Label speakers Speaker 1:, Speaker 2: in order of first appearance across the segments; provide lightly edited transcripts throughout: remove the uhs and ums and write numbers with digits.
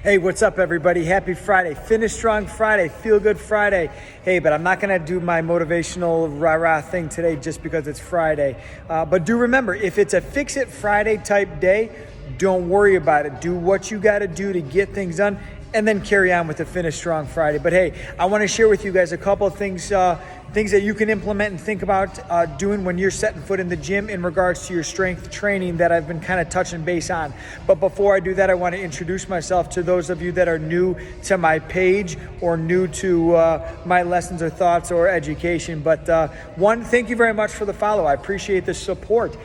Speaker 1: Hey, what's up, everybody? Happy Friday. Finish Strong Friday. Feel Good Friday. Hey, but I'm not going to do my motivational rah-rah thing today just because it's Friday. But do remember, if it's a Fix-It Friday type day, don't worry about it. Do what you got to do to get things done, and then carry on with the Finish Strong Friday. But hey, I want to share with you guys a couple of things that you can implement and think about doing when you're setting foot in the gym in regards to your strength training that I've been kind of touching base on. But before I do that, I want to introduce myself to those of you that are new to my page or new to my lessons or thoughts or education. But one, thank you very much for the follow. I appreciate the support.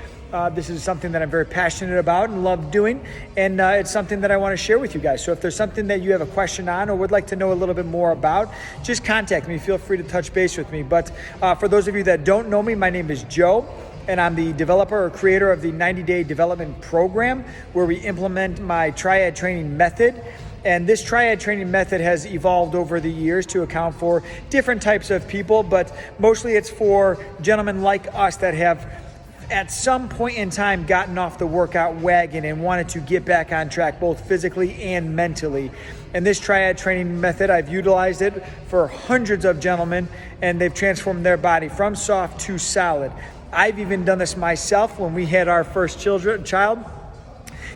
Speaker 1: This is something that I'm very passionate about and love doing, and it's something that I want to share with you guys. So if there's something that you have a question on or would like to know a little bit more about, just contact me. Feel free to touch base with me. But for those of you that don't know me, my name is Joe, and I'm the developer or creator of the 90-Day Development Program, where we implement my triad training method. And this triad training method has evolved over the years to account for different types of people, but mostly it's for gentlemen like us that have at some point in time gotten off the workout wagon and wanted to get back on track, both physically and mentally. And this triad training method, I've utilized it for hundreds of gentlemen, and they've transformed their body from soft to solid. I've even done this myself when we had our first child.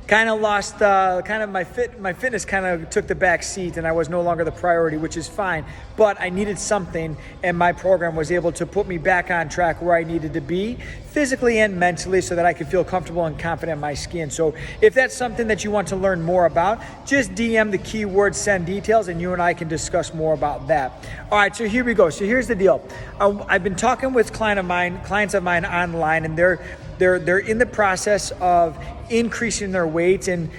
Speaker 1: Kind of lost, my fitness kind of took the back seat, and I was no longer the priority, which is fine. But I needed something, and my program was able to put me back on track where I needed to be, physically and mentally, so that I could feel comfortable and confident in my skin. So if that's something that you want to learn more about, just DM the keyword send details, and you and I can discuss more about that. All right, so here we go. So here's the deal. I've been talking with clients of mine online, and they're in the process of increasing their weight, and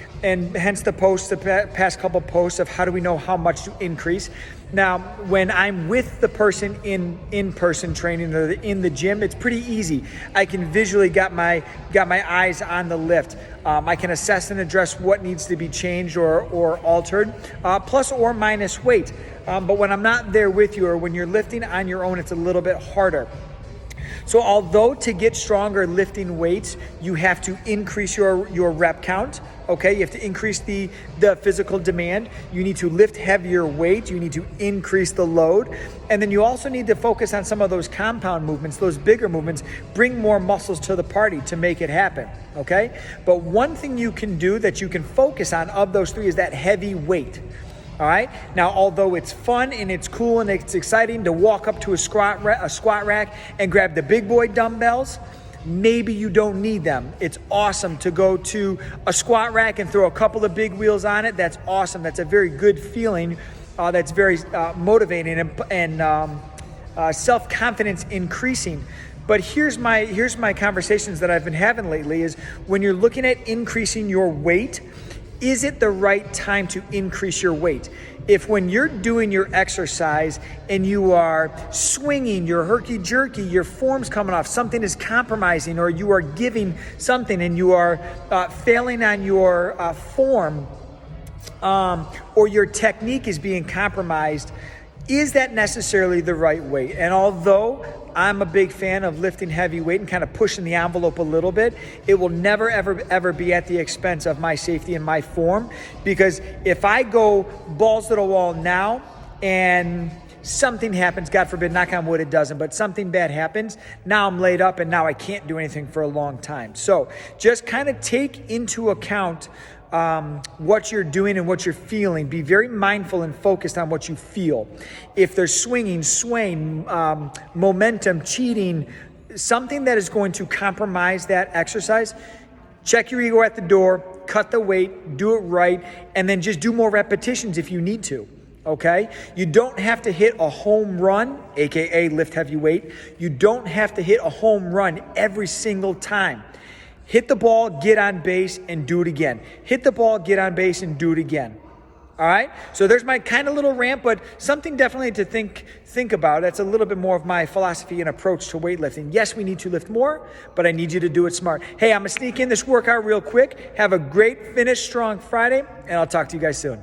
Speaker 1: hence the past couple posts of how do we know how much to increase. Now, when I'm with the person in-person training or in the gym, it's pretty easy. I can visually got my eyes on the lift. I can assess and address what needs to be changed or altered, plus or minus weight. But when I'm not there with you, or when you're lifting on your own, it's a little bit harder. So although to get stronger lifting weights, you have to increase your rep count, okay? You have to increase the physical demand. You need to lift heavier weight. You need to increase the load. And then you also need to focus on some of those compound movements, those bigger movements, bring more muscles to the party to make it happen, okay? But one thing you can do that you can focus on of those three is that heavy weight. All right. Now, although it's fun and it's cool and it's exciting to walk up to a squat rack and grab the big boy dumbbells, maybe you don't need them. It's awesome to go to a squat rack and throw a couple of big wheels on it. That's awesome. That's a very good feeling. That's very motivating and self-confidence increasing. But here's my conversations that I've been having lately is when you're looking at increasing your weight, is it the right time to increase your weight? If when you're doing your exercise and you are swinging, you're herky-jerky, your form's coming off, something is compromising, or you are giving something and you are failing on your form, or your technique is being compromised, is that necessarily the right weight? And although I'm a big fan of lifting heavy weight and kind of pushing the envelope a little bit, it will never, ever be at the expense of my safety and my form. Because if I go balls to the wall now and something happens, God forbid, knock on wood it doesn't, but something bad happens, now I'm laid up and now I can't do anything for a long time. So just kind of take into account what you're doing and what you're feeling. Be very mindful and focused on what you feel. If there's swinging, swaying, momentum, cheating, something that is going to compromise that exercise, check your ego at the door, cut the weight, do it right, and then just do more repetitions if you need to. Okay? You don't have to hit a home run, aka lift heavy weight. You don't have to hit a home run every single time. Hit the ball, get on base, and do it again. Hit the ball, get on base, and do it again. All right? So there's my kind of little rant, but something definitely to think about. That's a little bit more of my philosophy and approach to weightlifting. Yes, we need to lift more, but I need you to do it smart. Hey, I'm going to sneak in this workout real quick. Have a great Finish Strong Friday, and I'll talk to you guys soon.